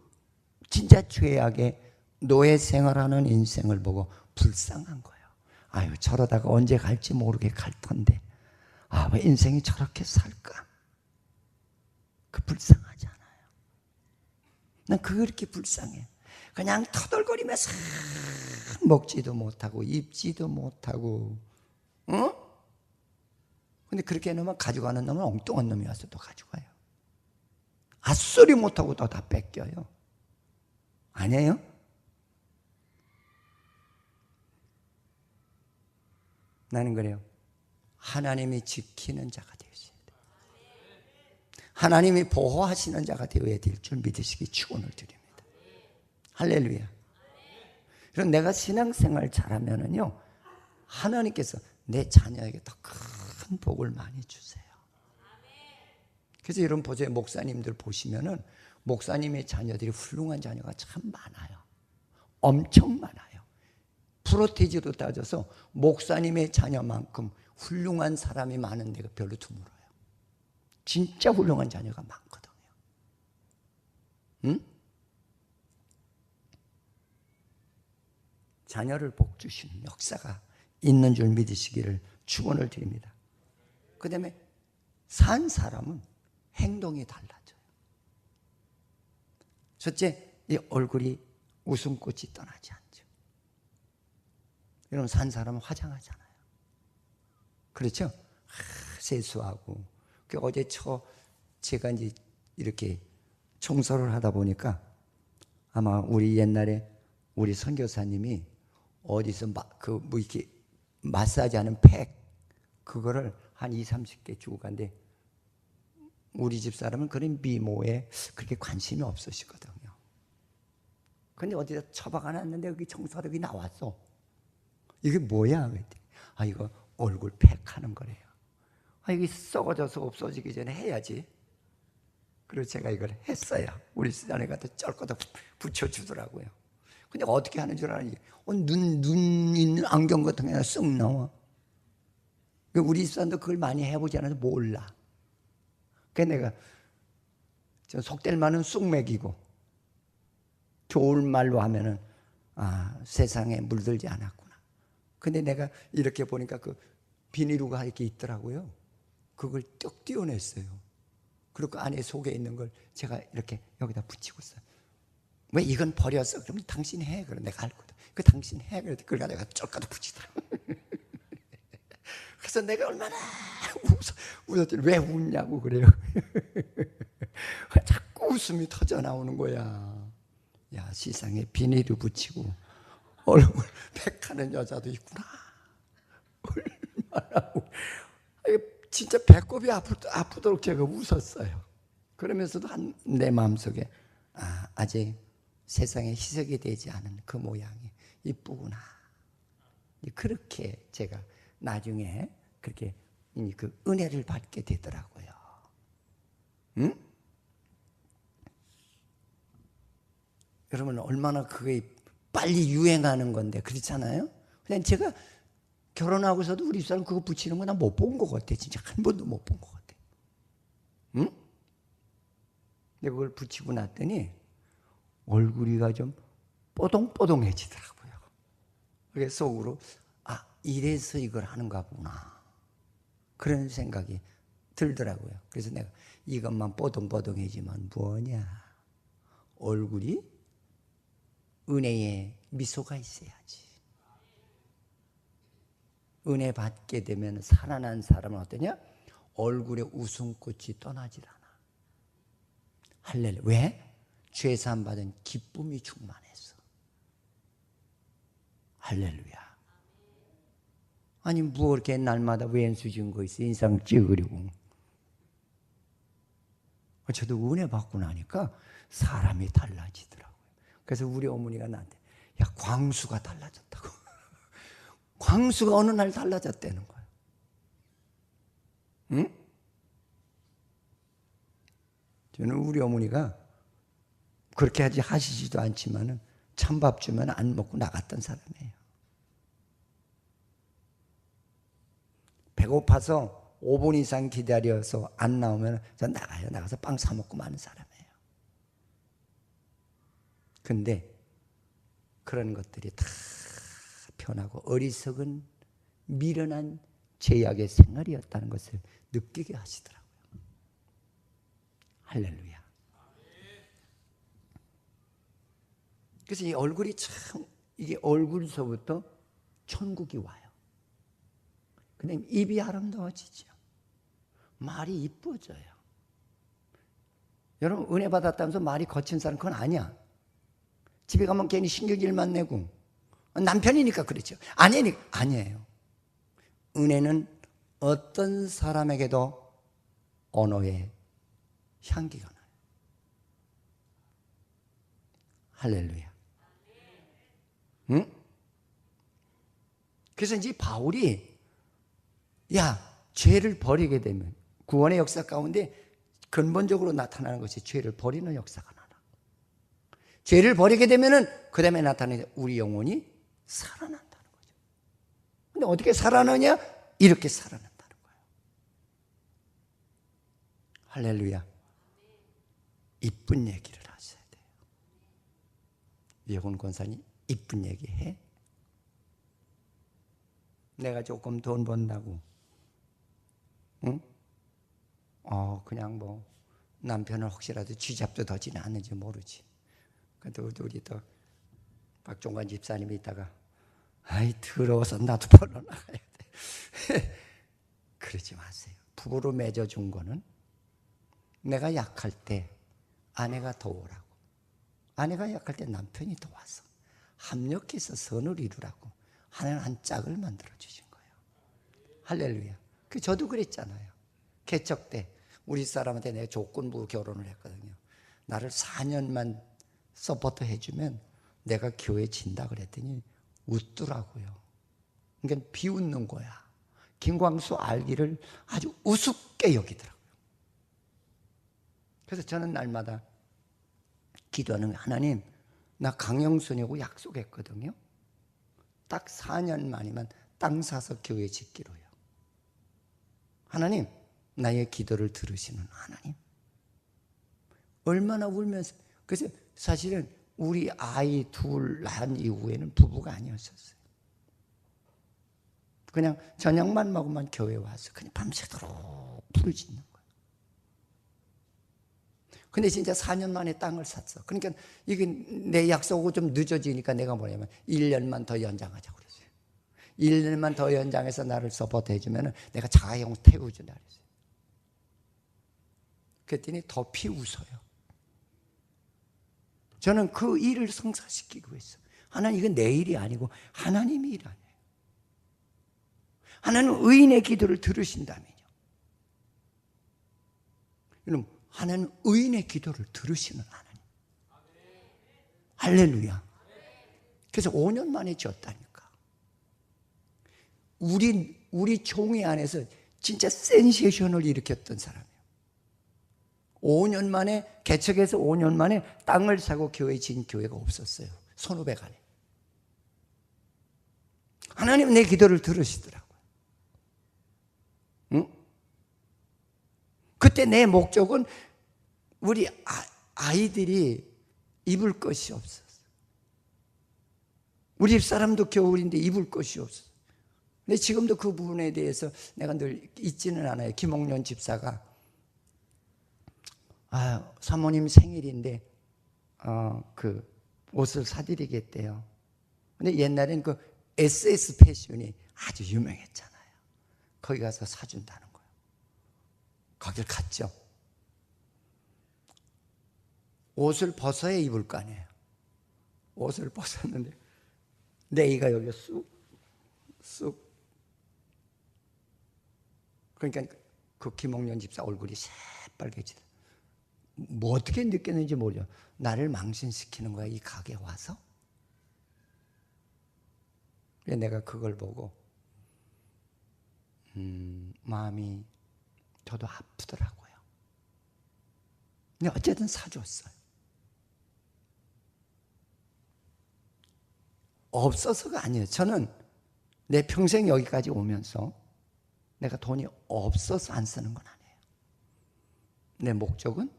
진짜 죄악의 노예 생활하는 인생을 보고 불쌍한 거예요. 아유 저러다가 언제 갈지 모르게 갈 텐데 아 왜 인생이 저렇게 살까? 그 불쌍하잖아요. 난 그렇게 불쌍해. 그냥 터덜거리면서 먹지도 못하고 입지도 못하고 응? 근데 그렇게 해놓으면 가져가는 놈은 엉뚱한 놈이 와서 또 가져가요. 앗소리 못하고 또 다 뺏겨요. 아니에요? 나는 그래요. 하나님이 지키는 자가 되어야 돼요. 하나님이 보호하시는 자가 되어야 될 줄 믿으시기 축원을 드립니다. 할렐루야. 그럼 내가 신앙생활 잘하면은요, 하나님께서 내 자녀에게 더 큰 복을 많이 주세요. 그래서 여러분 보세요. 목사님들 보시면은 목사님의 자녀들이 훌륭한 자녀가 참 많아요. 엄청 많아요. 프로테지로 따져서 목사님의 자녀만큼 훌륭한 사람이 많은 데가 별로 드물어요. 진짜 훌륭한 자녀가 많거든요. 응? 자녀를 복 주시는 역사가 있는 줄 믿으시기를 축원을 드립니다. 그 다음에 산 사람은 행동이 달라져요. 첫째, 이 얼굴이 웃음꽃이 떠나지 않죠. 여러분 산 사람은 화장하잖아요. 그렇죠? 세수하고. 어제 제가 이제 이렇게 청소를 하다 보니까 아마 우리 옛날에 우리 선교사님이 어디서 이렇게 마사지하는 팩 그거를 한 20-30개 주고 간데 우리 집 사람은 그런 미모에 그렇게 관심이 없으시거든요. 근데 어디다 처박아 놨는데 여기 청소하다 나왔어. 이게 뭐야? 그랬더니 아 이거 얼굴 팩 하는 거래요. 아 이게 썩어져서 없어지기 전에 해야지. 그래서 제가 이걸 했어요. 우리 아내가 또 쩔거다 붙여주더라고요. 근데 어떻게 하는 줄 아니? 눈 있는 안경 같은 게 쓱 나와. 우리 집사람도 그걸 많이 해보지 않아서 몰라. 그래서 내가 속될 만은 쑥 먹이고 좋은 말로 하면은 아 세상에 물들지 않았구나. 근데 내가 이렇게 보니까 그 비닐루가 이렇게 있더라고요. 그걸 뚝 띄워냈어요. 그리고 그 안에 속에 있는 걸 제가 이렇게 여기다 붙이고 있어요. 왜 이건 버렸어? 그러면 당신 해. 그럼 내가 알거든. 그 당신 해. 그래서 그걸 내가 쫄까도 붙이더라고. 그래서 내가 얼마나 웃었더니 왜 웃냐고 그래요. 자꾸 웃음이 터져 나오는 거야. 야 세상에 비닐을 붙이고 얼굴 팩하는 여자도 있구나. 얼마나 진짜 배꼽이 아프도록 제가 웃었어요. 그러면서도 내 마음속에 아직 세상에 희석이 되지 않은 그 모양이 이쁘구나. 그렇게 제가 나중에 그렇게 그 은혜를 받게 되더라고요. 응? 여러분 얼마나 그게 빨리 유행하는 건데 그렇잖아요. 그냥 제가 결혼하고서도 우리 사람 그거 붙이는 거 나 못 본 것 같아. 진짜 한 번도 못 본 것 같아. 응? 근데 그걸 붙이고 났더니 얼굴이가 좀 뽀동뽀동해지더라고요. 그게 속으로 이래서 이걸 하는가 보나 그런 생각이 들더라고요. 그래서 내가 이것만 뽀동뽀동해지면 뭐냐. 얼굴이 은혜의 미소가 있어야지. 은혜 받게 되면 살아난 사람은 어떠냐? 얼굴에 웃음꽃이 떠나질 않아. 할렐루야. 왜? 죄사함 받은 기쁨이 충만해서. 할렐루야. 아니 뭐 이렇게 날마다 왼수 증거 있어 인상 찌그리고. 저도 은혜 받고 나니까 사람이 달라지더라고요. 그래서 우리 어머니가 나한테 야 광수가 달라졌다고. 광수가 어느 날 달라졌다는 거야. 응? 저는 우리 어머니가 그렇게 하시지도 않지만은 찬밥 주면 안 먹고 나갔던 사람이에요. 배고파서 5분 이상 기다려서 안 나오면 저 나가요. 나가서 빵 사 먹고 마는 사람이에요. 근데 그런 것들이 다 편하고 어리석은 미련한 죄악의 생활이었다는 것을 느끼게 하시더라고요. 할렐루야. 그래서 이 얼굴이 참 이게 얼굴서부터 천국이 와요. 근데 입이 아름다워지죠. 말이 이뻐져요. 여러분 은혜 받았다면서 말이 거친 사람 그건 아니야. 집에 가면 괜히 신경질만 내고 남편이니까 그렇죠. 아니에요. 은혜는 어떤 사람에게도 언어의 향기가 나요. 할렐루야. 응? 그래서 이제 바울이 죄를 버리게 되면 구원의 역사 가운데 근본적으로 나타나는 것이 죄를 버리는 역사가 나나. 죄를 버리게 되면은 그 다음에 나타나는 우리 영혼이 살아난다는 거죠. 근데 어떻게 살아나냐? 이렇게 살아난다는 거예요. 할렐루야. 이쁜 얘기를 하셔야 돼요. 이혼 권사님 이쁜 얘기 해? 내가 조금 돈 번다고 응? 그냥 뭐 남편을 혹시라도 쥐잡도 더지는 않는지 모르지. 근데 우리 또 박종관 집사님이 있다가 아이 더러워서 나도 벌러 나가야 돼. 그러지 마세요. 부부로 맺어준 거는 내가 약할 때 아내가 도우라고, 아내가 약할 때 남편이 도와서 합력해서 선을 이루라고 하나님 한 짝을 만들어주신 거예요. 할렐루야. 저도 그랬잖아요. 개척 때 우리 사람한테 내가 조건부 결혼을 했거든요. 나를 4년만 서포트 해주면 내가 교회 진다 그랬더니 웃더라고요. 그러니까 비웃는 거야. 김광수 알기를 아주 우습게 여기더라고요. 그래서 저는 날마다 기도하는 거예요. 하나님, 나 강영순이하고 약속했거든요. 딱 4년 만이면 땅 사서 교회 짓기로요. 하나님, 나의 기도를 들으시는 하나님. 얼마나 울면서. 그래서 사실은 우리 아이 둘 낳은 이후에는 부부가 아니었었어요. 그냥 저녁만 먹으면 교회 와서 그냥 밤새도록 부르짖는 거예요. 근데 진짜 4년 만에 땅을 샀어. 그러니까 이게 내 약속하고 좀 늦어지니까 내가 뭐냐면 1년만 더 연장하자고 그랬어요. 1년만 더 연장해서 나를 서포트 해주면 내가 자가용 태워준다 그랬어요. 그랬더니 더 피웃어요. 저는 그 일을 성사시키고 있어요. 하나님, 이건 내 일이 아니고 하나님의 일 아니에요. 하나님은 의인의 기도를 들으신다면요. 여러분, 하나님은 의인의 기도를 들으시는 하나님. 할렐루야. 그래서 5년 만에 지었다니까. 우리 총회 안에서 진짜 센세이션을 일으켰던 사람이에요. 5년 만에, 개척해서 5년 만에 땅을 사고 교회 지은 교회가 없었어요. 1,500 안에. 하나님은 내 기도를 들으시더라고요. 응? 그때 내 목적은 우리 아이들이 입을 것이 없었어요. 우리 집 사람도 겨울인데 입을 것이 없었어요. 근데 지금도 그 부분에 대해서 내가 늘 잊지는 않아요. 김홍련 집사가 사모님 생일인데 그 옷을 사드리겠대요. 근데 옛날엔 그 SS 패션이 아주 유명했잖아요. 거기 가서 사준다는 거예요. 거길 갔죠. 옷을 벗어야 입을 거 아니에요. 옷을 벗었는데 내이가 여기 쑥 그러니까 그 김홍련 집사 얼굴이 새빨개지다. 뭐 어떻게 느꼈는지 모르죠. 나를 망신시키는 거야, 이 가게 와서. 내가 그걸 보고 마음이 저도 아프더라고요. 근데 어쨌든 사줬어요. 없어서가 아니에요. 저는 내 평생 여기까지 오면서 내가 돈이 없어서 안 쓰는 건 아니에요. 내 목적은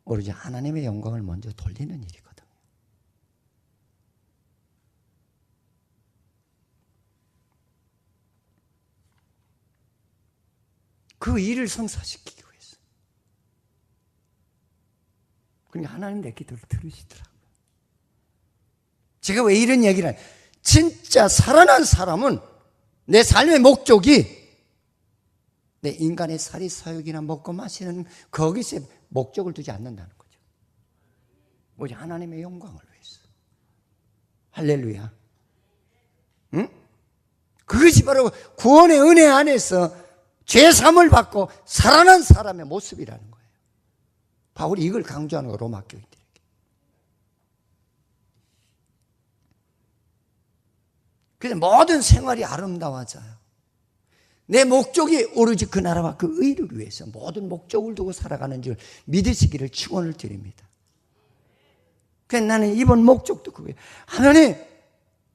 오로지 하나님의 영광을 먼저 돌리는 일이거든요. 그 일을 성사시키기 위해서. 그러니까 하나님 내 기도를 들으시더라고요. 제가 왜 이런 얘기를 해요? 진짜 살아난 사람은 내 삶의 목적이 내 인간의 살이 사욕이나 먹고 마시는 거기서 목적을 두지 않는다는 거죠. 오직 하나님의 영광을 위해서. 할렐루야. 응? 그것이 바로 구원의 은혜 안에서 죄사함을 받고 살아난 사람의 모습이라는 거예요. 바울이 이걸 강조하는 거 로마 교인들에게. 그래서 모든 생활이 아름다워져요. 내 목적이 오로지 그 나라와 그 의를 위해서 모든 목적을 두고 살아가는 줄 믿으시기를 축원을 드립니다. 그래서 나는 이번 목적도 그거예요. 하나님,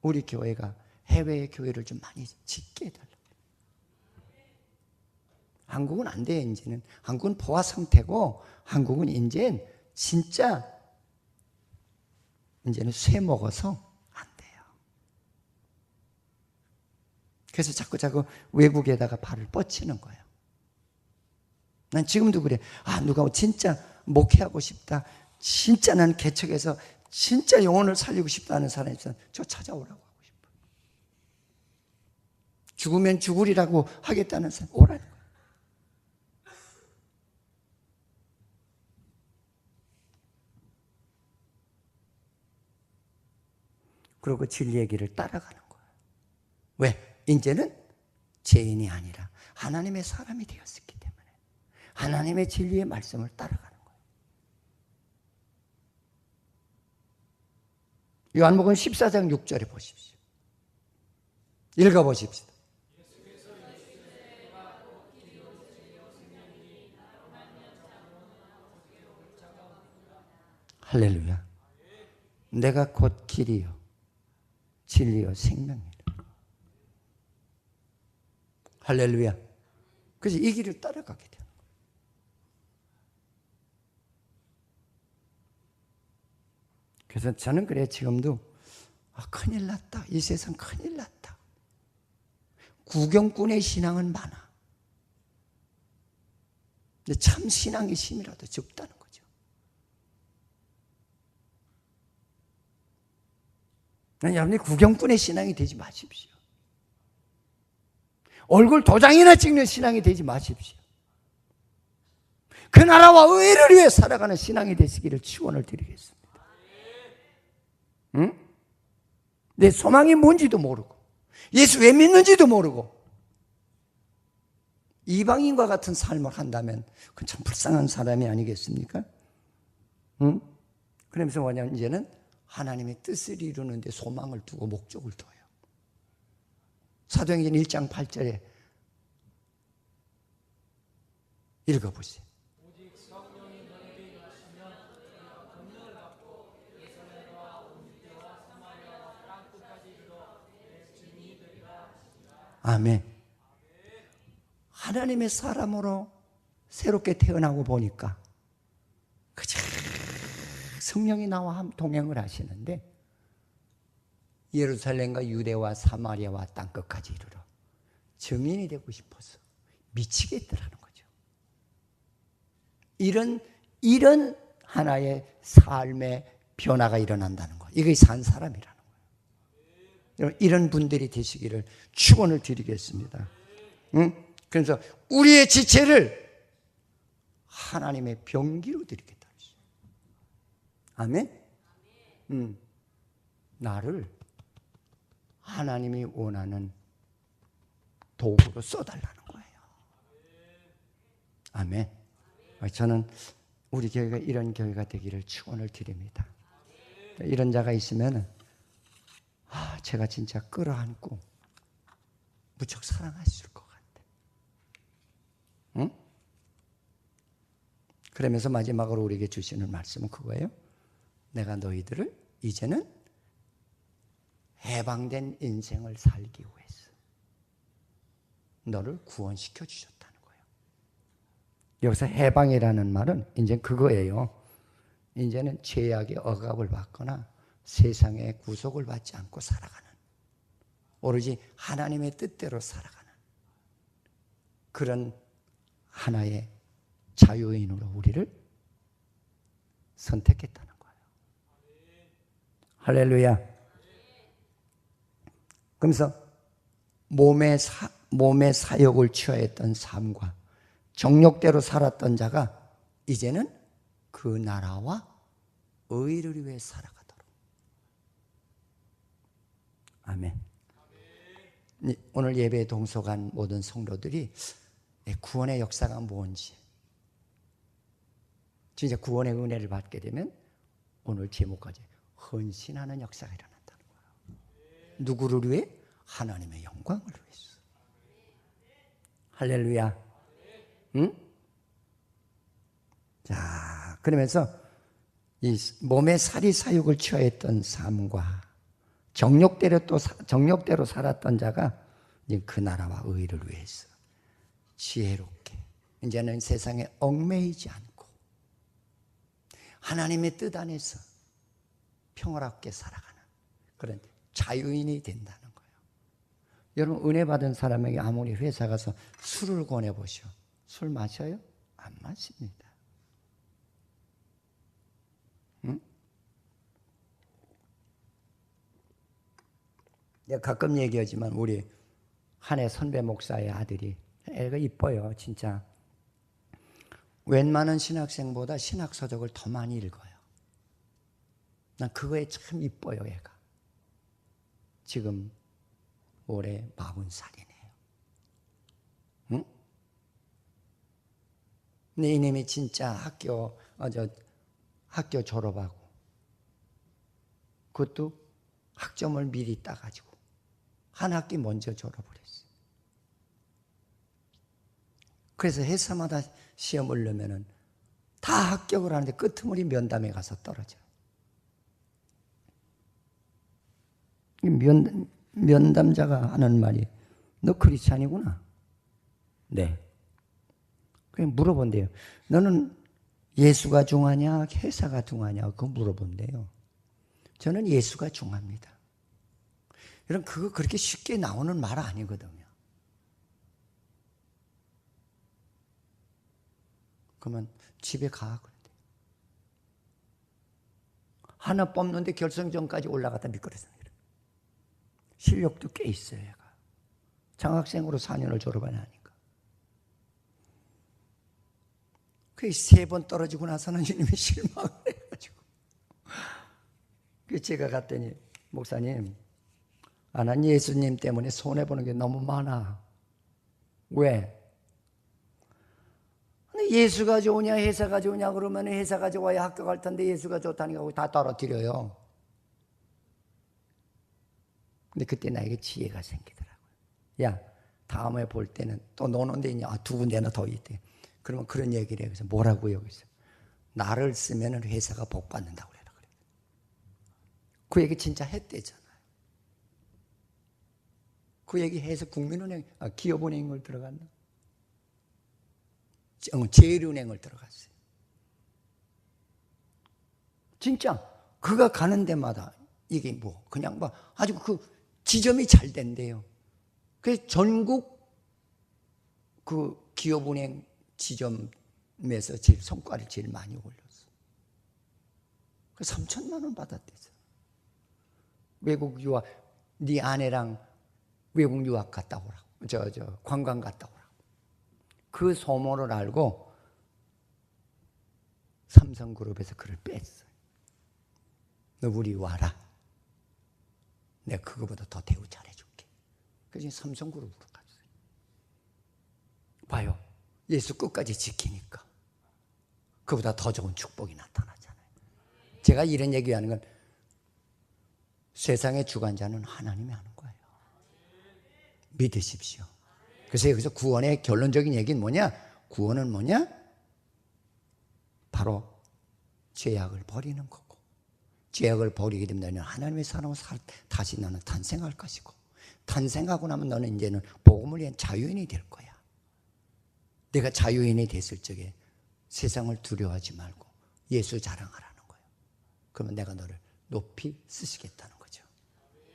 우리 교회가 해외의 교회를 좀 많이 짓게 해달라고. 한국은 안 돼요, 이제는. 한국은 포화 상태고, 한국은 이제는 진짜, 이제는 쇠 먹어서 안 돼요. 그래서 자꾸 외국에다가 발을 뻗치는 거예요. 난 지금도 그래. 누가 진짜 목회하고 싶다. 진짜 난 개척해서 진짜 영혼을 살리고 싶다는 사람이 있으면 저 찾아오라고 하고 싶어요. 죽으면 죽으리라고 하겠다는 사람 오라는 거예요. 그리고 진리의 길을 따라가는 거예요. 왜? 이제는 죄인이 아니라 하나님의 사람이 되었기 때문에 하나님의 진리의 말씀을 따라가는 거예요. 요한복음 14장 6절에 보십시오. 읽어보십시오. 할렐루야. 내가 곧 길이요 진리요 생명이라. 할렐루야. 그래서 이 길을 따라가게 돼요. 그래서 저는 그래 지금도 큰일 났다. 이 세상 큰일 났다. 구경꾼의 신앙은 많아. 근데 참 신앙의 힘이라도 적다는 거죠. 여러분이 구경꾼의 신앙이 되지 마십시오. 얼굴 도장이나 찍는 신앙이 되지 마십시오. 그 나라와 의를 위해 살아가는 신앙이 되시기를 축원을 드리겠습니다. 응? 내 소망이 뭔지도 모르고 예수 왜 믿는지도 모르고 이방인과 같은 삶을 한다면 그건 참 불쌍한 사람이 아니겠습니까? 응? 그러면서 뭐냐면 이제는 하나님의 뜻을 이루는 데 소망을 두고 목적을 둬요. 사도행전 1장 8절에 읽어보세요. 아멘. 하나님의 사람으로 새롭게 태어나고 보니까 그저 성령이 나와 동행을 하시는데 예루살렘과 유대와 사마리아와 땅끝까지 이르러 증인이 되고 싶어서 미치겠더라는 거죠. 이런 하나의 삶의 변화가 일어난다는 거예요. 이게 산 사람이라는 거예요. 이런 분들이 되시기를 축원을 드리겠습니다. 응? 그래서 우리의 지체를 하나님의 병기로 드리겠다. 아멘? 나를 하나님이 원하는 도구로 써달라는 거예요. 아멘. 저는 우리 교회가 이런 교회가 되기를 축원을 드립니다. 이런 자가 있으면 제가 진짜 끌어안고 무척 사랑하실 것 같아. 응? 그러면서 마지막으로 우리에게 주시는 말씀은 그거예요. 내가 너희들을 이제는 해방된 인생을 살기 위해서 너를 구원시켜 주셨다는 거예요. 여기서 해방이라는 말은 이제 그거예요. 이제는 죄악의 억압을 받거나 세상의 구속을 받지 않고 살아가는, 오로지 하나님의 뜻대로 살아가는 그런 하나의 자유인으로 우리를 선택했다는 거예요. 할렐루야. 그러면서 몸의 사욕을 취하였던 삶과 정욕대로 살았던 자가 이제는 그 나라와 의를 위해 살아가도록. 아멘. 오늘 예배에 동석한 모든 성도들이 구원의 역사가 뭔지, 진짜 구원의 은혜를 받게 되면 오늘 제목까지 헌신하는 역사가 일어난다는 거예요. 누구를 위해? 하나님의 영광을 위해서. 할렐루야. 응? 자, 그러면서 이 몸의 살이 사욕을 취하였던 삶과 정욕대로 살았던 자가 이제 그 나라와 의를 위해서 지혜롭게 이제는 세상에 얽매이지 않고 하나님의 뜻 안에서 평화롭게 살아가는 그런 자유인이 된다는 거예요. 여러분, 은혜 받은 사람에게 아무리 회사 가서 술을 권해보시오. 술 마셔요? 안 마십니다. 응? 내가 가끔 얘기하지만 우리 한해 선배 목사의 아들이, 애가 이뻐요. 진짜 웬만한 신학생보다 신학서적을 더 많이 읽어요. 난 그거에 참 이뻐요. 애가 지금 올해 40살이네요. 응? 근데 이놈이 진짜 학교 졸업하고 그것도 학점을 미리 따가지고 한 학기 먼저 졸업을 했어요. 그래서 회사마다 시험을 넣으면 다 합격을 하는데 끄트머리 면담에 가서 떨어져요. 면담자가 하는 말이, 너 크리스찬이구나. 네. 그냥 물어본대요. 너는 예수가 중하냐 회사가 중하냐 그거 물어본대요. 저는 예수가 중합니다. 여러분, 그거 그렇게 쉽게 나오는 말 아니거든요. 그러면 집에 가. 그런데 하나 뽑는데 결승전까지 올라갔다 미끄러져요. 실력도 꽤 있어요. 얘가 장학생으로 4년을 졸업하니까. 그 3번 떨어지고 나서는 이놈이 실망을 해가지고, 그 제가 갔더니, 목사님, 난 예수님 때문에 손해보는 게 너무 많아. 왜? 예수가 좋으냐 회사가 좋으냐 그러면 회사가 좋아야 합격할 텐데 예수가 좋다니까 다 떨어뜨려요. 근데 그때 나에게 지혜가 생기더라고요. 야, 다음에 볼 때는 또 노는 데 있냐? 2군데나 더 있대. 그러면 그런 얘기를 해서 뭐라고요? 그래서 나를 쓰면 회사가 복 받는다고 그래라. 그 얘기 진짜 했대잖아요. 그 얘기 해서 국민은행, 기업은행을 들어갔나? 제일은행을 들어갔어요. 진짜 그가 가는 데마다 이게 그냥 아주 그 지점이 잘 된대요. 그래서 전국 그 기업은행 지점에서 제일 성과를 제일 많이 올렸어. 그 3천만 원 받았대서. 외국 유학, 네 아내랑 외국 유학 갔다 오라고. 관광 갔다 오라고. 그 소문을 알고 삼성그룹에서 그를 뺐어요. 너 우리 와라. 내가 그거보다 더 대우 잘해줄게. 그래서 삼성그룹으로 갔어요. 봐요. 예수 끝까지 지키니까 그보다 더 좋은 축복이 나타나잖아요. 제가 이런 얘기하는 건 세상의 주관자는 하나님이 하는 거예요. 믿으십시오. 그래서 여기서 구원의 결론적인 얘기는 뭐냐? 구원은 뭐냐? 바로 죄악을 버리는 거고, 죄악을 버리게 되면 너는 하나님의 사랑으로 다시 너는 탄생할 것이고, 탄생하고 나면 너는 이제는 복음을 위한 자유인이 될 거야. 내가 자유인이 됐을 적에 세상을 두려워하지 말고 예수 자랑하라는 거예요. 그러면 내가 너를 높이 쓰시겠다는 거죠.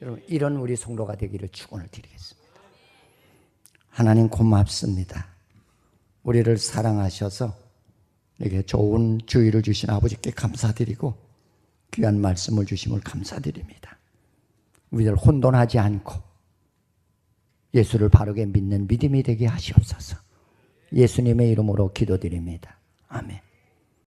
여러분, 이런 우리 성도가 되기를 축원을 드리겠습니다. 하나님 고맙습니다. 우리를 사랑하셔서 이렇게 좋은 주의를 주신 아버지께 감사드리고 귀한 말씀을 주심을 감사드립니다. 우리들 혼돈하지 않고 예수를 바르게 믿는 믿음이 되게 하시옵소서. 예수님의 이름으로 기도드립니다. 아멘.